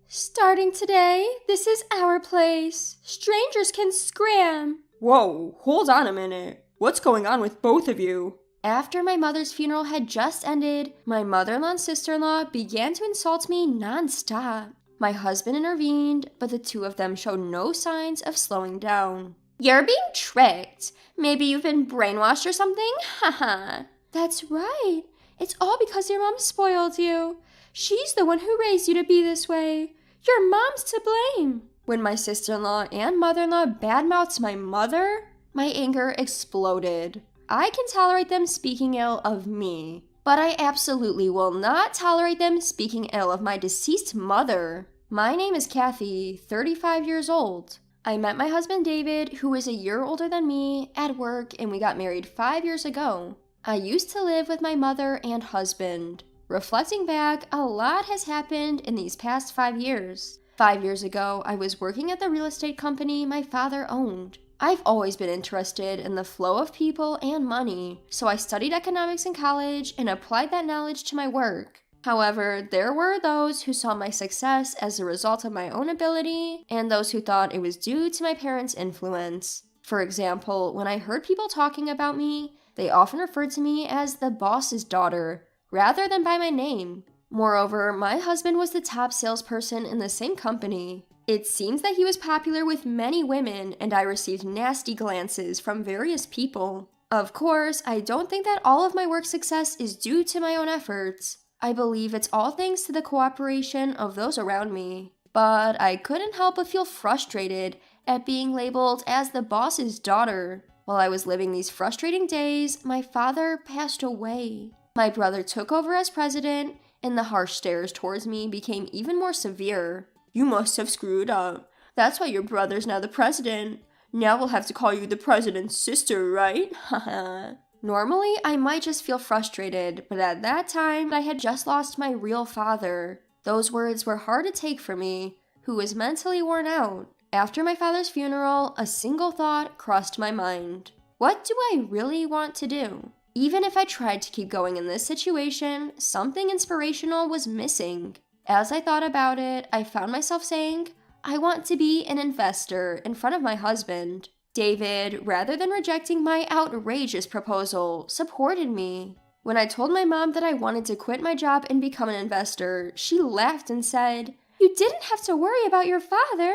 Starting today, this is our place. Strangers can scram. Whoa, hold on a minute. What's going on with both of you? After my mother's funeral had just ended, my mother-in-law and sister-in-law began to insult me non-stop. My husband intervened, but the two of them showed no signs of slowing down. You're being tricked. Maybe you've been brainwashed or something? Haha. That's right. It's all because your mom spoiled you. She's the one who raised you to be this way. Your mom's to blame. When my sister-in-law and mother-in-law badmouthed my mother, my anger exploded. I can tolerate them speaking ill of me, but I absolutely will not tolerate them speaking ill of my deceased mother. My name is Kathy, 35 years old. I met my husband David, who is a year older than me, at work, and we got married 5 years ago. I used to live with my mother and husband. Reflecting back, a lot has happened in these past 5 years. 5 years ago, I was working at the real estate company my father owned. I've always been interested in the flow of people and money, so I studied economics in college and applied that knowledge to my work. However, there were those who saw my success as a result of my own ability, and those who thought it was due to my parents' influence. For example, when I heard people talking about me, they often referred to me as the boss's daughter, rather than by my name. Moreover, my husband was the top salesperson in the same company. It seems that he was popular with many women, and I received nasty glances from various people. Of course, I don't think that all of my work success is due to my own efforts. I believe it's all thanks to the cooperation of those around me. But I couldn't help but feel frustrated at being labeled as the boss's daughter. While I was living these frustrating days, my father passed away. My brother took over as president, and the harsh stares towards me became even more severe. You must have screwed up. That's why your brother's now the president. Now we'll have to call you the president's sister, right? Haha. Normally, I might just feel frustrated, but at that time, I had just lost my real father. Those words were hard to take for me, who was mentally worn out. After my father's funeral, a single thought crossed my mind. What do I really want to do? Even if I tried to keep going in this situation, something inspirational was missing. As I thought about it, I found myself saying, I want to be an investor in front of my husband. David, rather than rejecting my outrageous proposal, supported me. When I told my mom that I wanted to quit my job and become an investor, she laughed and said, You didn't have to worry about your father.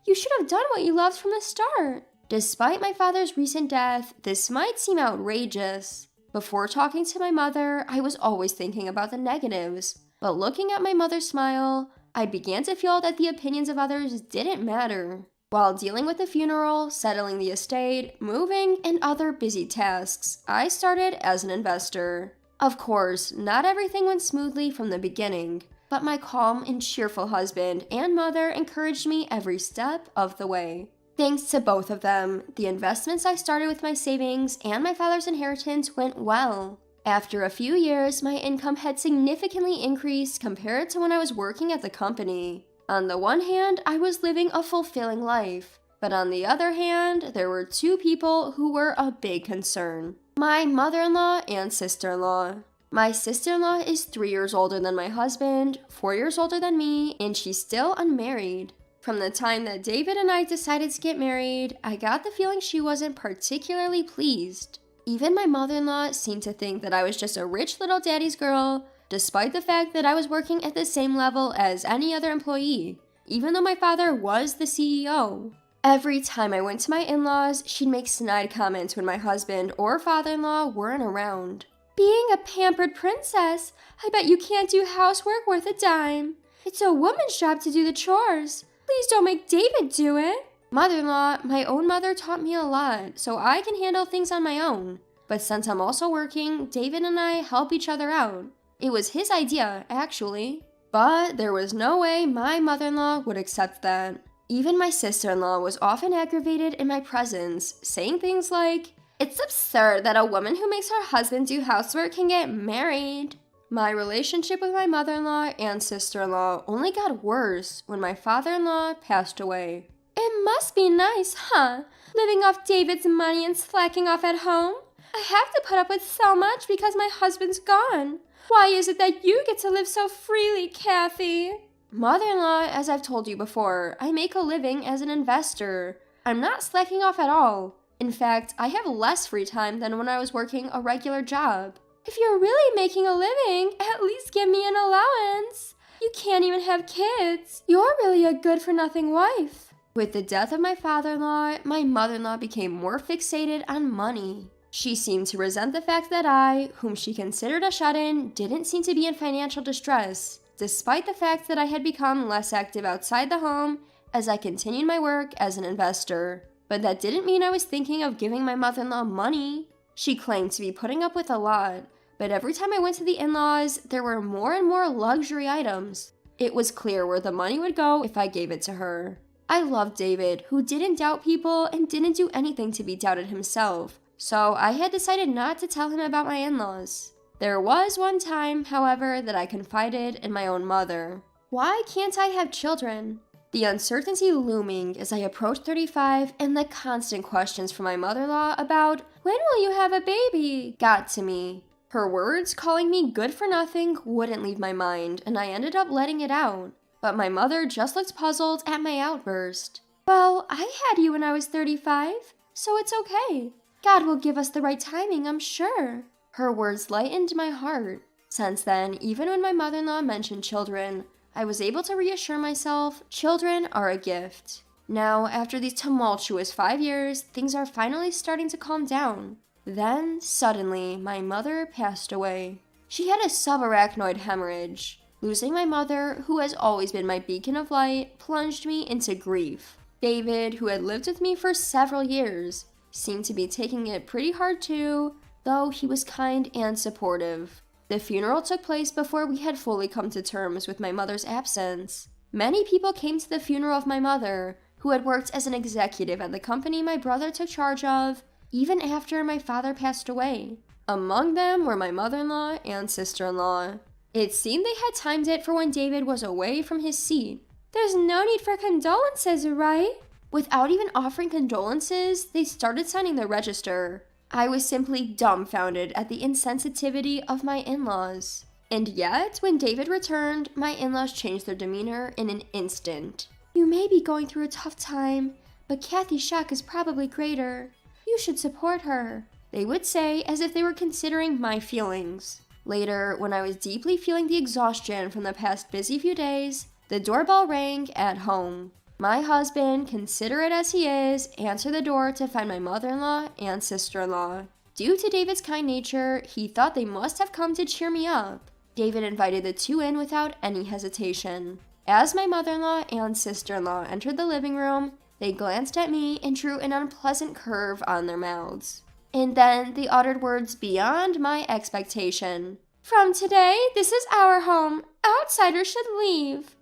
You should have done what you loved from the start. Despite my father's recent death, this might seem outrageous. Before talking to my mother, I was always thinking about the negatives. But looking at my mother smile, I began to feel that the opinions of others didn't matter. While dealing with the funeral, settling the estate, moving, and other busy tasks, I started as an investor. Of course, not everything went smoothly from the beginning, but my calm and cheerful husband and mother encouraged me every step of the way. Thanks to both of them, the investments I started with my savings and my father's inheritance went well. After a few years, my income had significantly increased compared to when I was working at the company. On the one hand, I was living a fulfilling life, but on the other hand, there were two people who were a big concern. My mother-in-law and sister-in-law. My sister-in-law is 3 years older than my husband, 4 years older than me, and she's still unmarried. From the time that David and I decided to get married, I got the feeling she wasn't particularly pleased. Even my mother-in-law seemed to think that I was just a rich little daddy's girl, despite the fact that I was working at the same level as any other employee, even though my father was the CEO. Every time I went to my in-laws, she'd make snide comments when my husband or father-in-law weren't around. Being a pampered princess, I bet you can't do housework worth a dime. It's a woman's job to do the chores. Please don't make David do it. Mother-in-law, my own mother taught me a lot, so I can handle things on my own. But since I'm also working, David and I help each other out. It was his idea, actually. But there was no way my mother-in-law would accept that. Even my sister-in-law was often aggravated in my presence, saying things like, It's absurd that a woman who makes her husband do housework can get married. My relationship with my mother-in-law and sister-in-law only got worse when my father-in-law passed away. It must be nice, huh? Living off David's money and slacking off at home? I have to put up with so much because my husband's gone. Why is it that you get to live so freely, Kathy? Mother-in-law, as I've told you before, I make a living as an investor. I'm not slacking off at all. In fact, I have less free time than when I was working a regular job. If you're really making a living, at least give me an allowance. You can't even have kids. You're really a good-for-nothing wife. With the death of my father-in-law, my mother-in-law became more fixated on money. She seemed to resent the fact that I, whom she considered a shut-in, didn't seem to be in financial distress, despite the fact that I had become less active outside the home as I continued my work as an investor. But that didn't mean I was thinking of giving my mother-in-law money. She claimed to be putting up with a lot, but every time I went to the in-laws, there were more and more luxury items. It was clear where the money would go if I gave it to her. I loved David, who didn't doubt people and didn't do anything to be doubted himself, so I had decided not to tell him about my in-laws. There was one time, however, that I confided in my own mother. Why can't I have children? The uncertainty looming as I approached 35 and the constant questions from my mother-in-law about, when will you have a baby, got to me. Her words calling me good for nothing wouldn't leave my mind, and I ended up letting it out. But my mother just looked puzzled at my outburst. Well, I had you when I was 35, so it's okay. God will give us the right timing, I'm sure. Her words lightened my heart. Since then, even when my mother-in-law mentioned children, I was able to reassure myself children are a gift. Now, after these tumultuous 5 years, things are finally starting to calm down. Then, suddenly, my mother passed away. She had a subarachnoid hemorrhage. Losing my mother, who has always been my beacon of light, plunged me into grief. David, who had lived with me for several years, seemed to be taking it pretty hard too, though he was kind and supportive. The funeral took place before we had fully come to terms with my mother's absence. Many people came to the funeral of my mother, who had worked as an executive at the company my brother took charge of, even after my father passed away. Among them were my mother-in-law and sister-in-law. It seemed they had timed it for when David was away from his seat. There's no need for condolences, right? Without even offering condolences, they started signing the register. I was simply dumbfounded at the insensitivity of my in-laws. And yet, when David returned, my in-laws changed their demeanor in an instant. You may be going through a tough time, but Kathy's shock is probably greater. You should support her, they would say, as if they were considering my feelings. Later, when I was deeply feeling the exhaustion from the past busy few days, the doorbell rang at home. My husband, considerate as he is, answered the door to find my mother-in-law and sister-in-law. Due to David's kind nature, he thought they must have come to cheer me up. David invited the two in without any hesitation. As my mother-in-law and sister-in-law entered the living room, they glanced at me and drew an unpleasant curve on their mouths. And then they uttered words beyond my expectation. From today, this is our home. Outsiders should leave.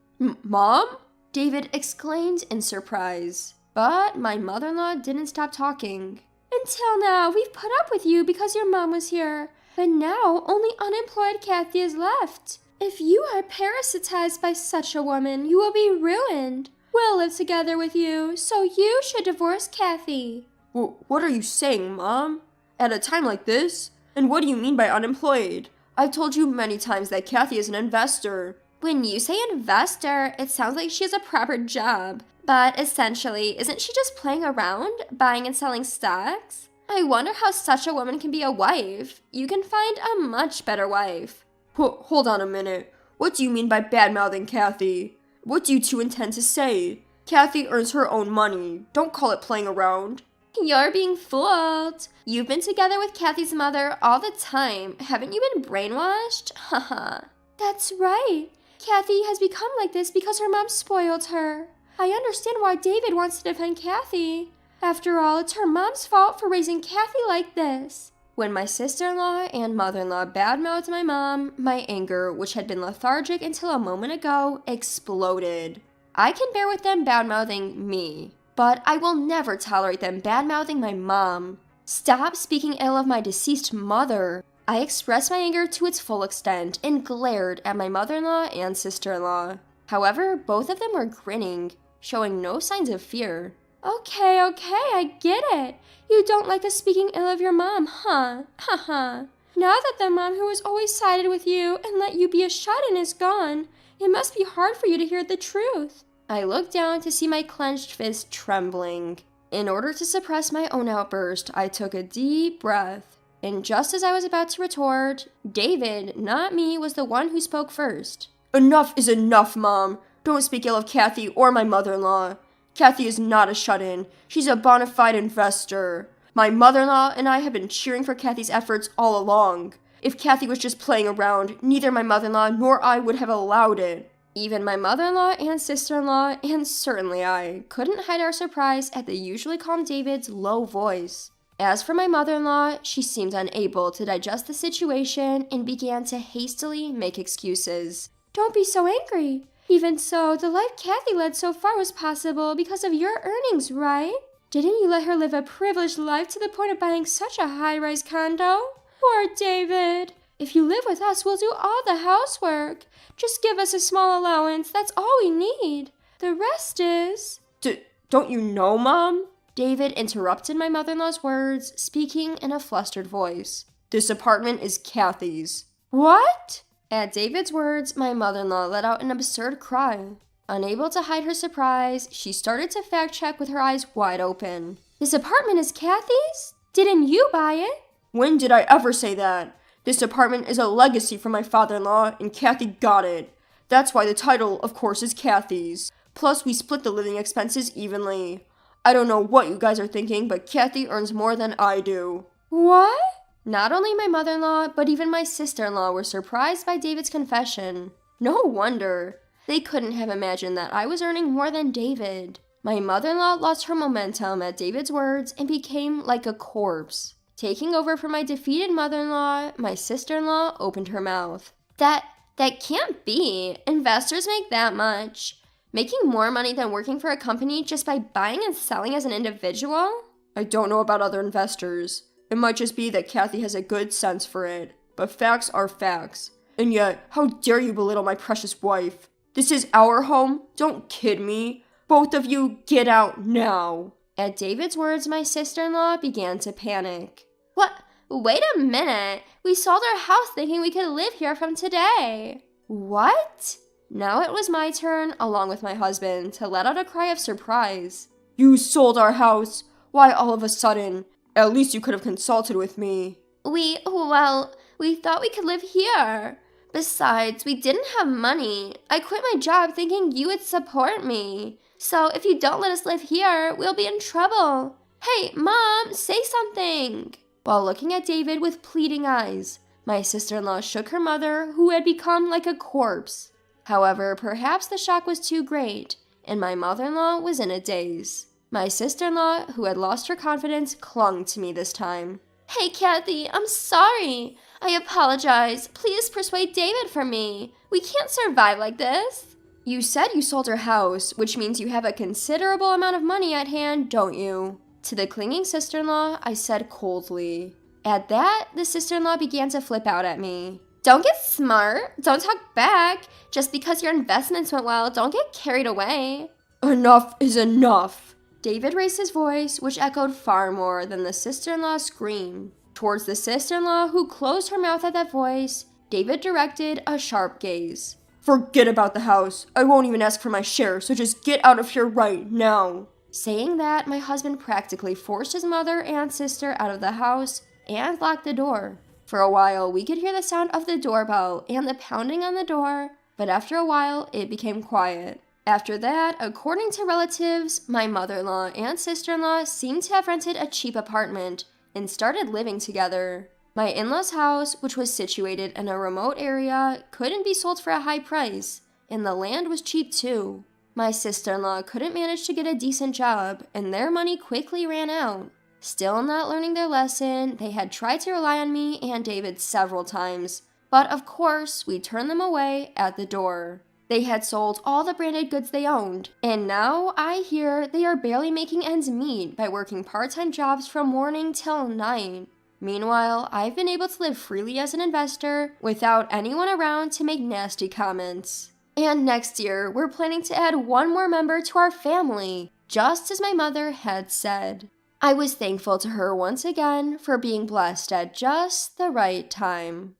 Mom? David exclaimed in surprise. But my mother-in-law didn't stop talking. Until now, we've put up with you because your mom was here. But now, only unemployed Kathy is left. If you are parasitized by such a woman, you will be ruined. We'll live together with you, so you should divorce Kathy. What are you saying, Mom? At a time like this? And what do you mean by unemployed? I've told you many times that Kathy is an investor. When you say investor, it sounds like she has a proper job. But essentially, isn't she just playing around, buying and selling stocks? I wonder how such a woman can be a wife. You can find a much better wife. Hold on a minute. What do you mean by bad-mouthing Kathy? What do you two intend to say? Kathy earns her own money. Don't call it playing around. You're being fooled. You've been together with Kathy's mother all the time. Haven't you been brainwashed? Haha. That's right. Kathy has become like this because her mom spoiled her. I understand why David wants to defend Kathy. After all, it's her mom's fault for raising Kathy like this. When my sister-in-law and mother-in-law badmouthed my mom, my anger, which had been lethargic until a moment ago, exploded. I can bear with them badmouthing me, but I will never tolerate them badmouthing my mom. Stop speaking ill of my deceased mother. I expressed my anger to its full extent and glared at my mother-in-law and sister-in-law. However, both of them were grinning, showing no signs of fear. Okay, I get it. You don't like us speaking ill of your mom, huh? Haha. Now that the mom who has always sided with you and let you be a shut-in is gone, it must be hard for you to hear the truth. I looked down to see my clenched fist trembling. In order to suppress my own outburst, I took a deep breath. And just as I was about to retort, David, not me, was the one who spoke first. Enough is enough, Mom. Don't speak ill of Kathy or my mother-in-law. Kathy is not a shut-in. She's a bona fide investor. My mother-in-law and I have been cheering for Kathy's efforts all along. If Kathy was just playing around, neither my mother-in-law nor I would have allowed it. Even my mother-in-law and sister-in-law, and certainly I, couldn't hide our surprise at the usually calm David's low voice. As for my mother-in-law, she seemed unable to digest the situation and began to hastily make excuses. Don't be so angry. Even so, the life Kathy led so far was possible because of your earnings, right? Didn't you let her live a privileged life to the point of buying such a high-rise condo? Poor David. If you live with us, we'll do all the housework. Just give us a small allowance, that's all we need. The rest is... Don't you know, Mom? David interrupted my mother-in-law's words, speaking in a flustered voice. This apartment is Kathy's. What? At David's words, my mother-in-law let out an absurd cry. Unable to hide her surprise, she started to fact-check with her eyes wide open. This apartment is Kathy's? Didn't you buy it? When did I ever say that? This apartment is a legacy from my father-in-law, and Kathy got it. That's why the title, of course, is Kathy's. Plus, we split the living expenses evenly. I don't know what you guys are thinking, but Kathy earns more than I do. What? Not only my mother-in-law, but even my sister-in-law were surprised by David's confession. No wonder. They couldn't have imagined that I was earning more than David. My mother-in-law lost her momentum at David's words and became like a corpse. Taking over for my defeated mother-in-law, my sister-in-law opened her mouth. That can't be. Investors make that much. Making more money than working for a company just by buying and selling as an individual? I don't know about other investors. It might just be that Kathy has a good sense for it. But facts are facts. And yet, how dare you belittle my precious wife? This is our home? Don't kid me. Both of you, get out now. At David's words, my sister-in-law began to panic. What? Wait a minute. We sold our house thinking we could live here from today. What? Now it was my turn, along with my husband, to let out a cry of surprise. You sold our house? Why all of a sudden? At least you could have consulted with me. We thought we could live here. Besides, we didn't have money. I quit my job thinking you would support me. So if you don't let us live here, we'll be in trouble. Hey, Mom, say something. While looking at David with pleading eyes, my sister-in-law shook her mother, who had become like a corpse. However, perhaps the shock was too great, and my mother-in-law was in a daze. My sister-in-law, who had lost her confidence, clung to me this time. Hey, Kathy, I'm sorry. I apologize. Please persuade David for me. We can't survive like this. You said you sold your house, which means you have a considerable amount of money at hand, don't you? To the clinging sister-in-law, I said coldly. At that, the sister-in-law began to flip out at me. Don't get smart. Don't talk back. Just because your investments went well, don't get carried away. Enough is enough. David raised his voice, which echoed far more than the sister-in-law's scream. Towards the sister-in-law, who closed her mouth at that voice, David directed a sharp gaze. Forget about the house. I won't even ask for my share, so just get out of here right now. Saying that, my husband practically forced his mother and sister out of the house and locked the door. For a while, we could hear the sound of the doorbell and the pounding on the door, but after a while, it became quiet. After that, according to relatives, my mother-in-law and sister-in-law seemed to have rented a cheap apartment and started living together. My in-laws' house, which was situated in a remote area, couldn't be sold for a high price, and the land was cheap too. My sister-in-law couldn't manage to get a decent job, and their money quickly ran out. Still not learning their lesson, they had tried to rely on me and David several times, but of course, we turned them away at the door. They had sold all the branded goods they owned, and now I hear they are barely making ends meet by working part-time jobs from morning till night. Meanwhile, I've been able to live freely as an investor without anyone around to make nasty comments. And next year, we're planning to add one more member to our family, just as my mother had said. I was thankful to her once again for being blessed at just the right time.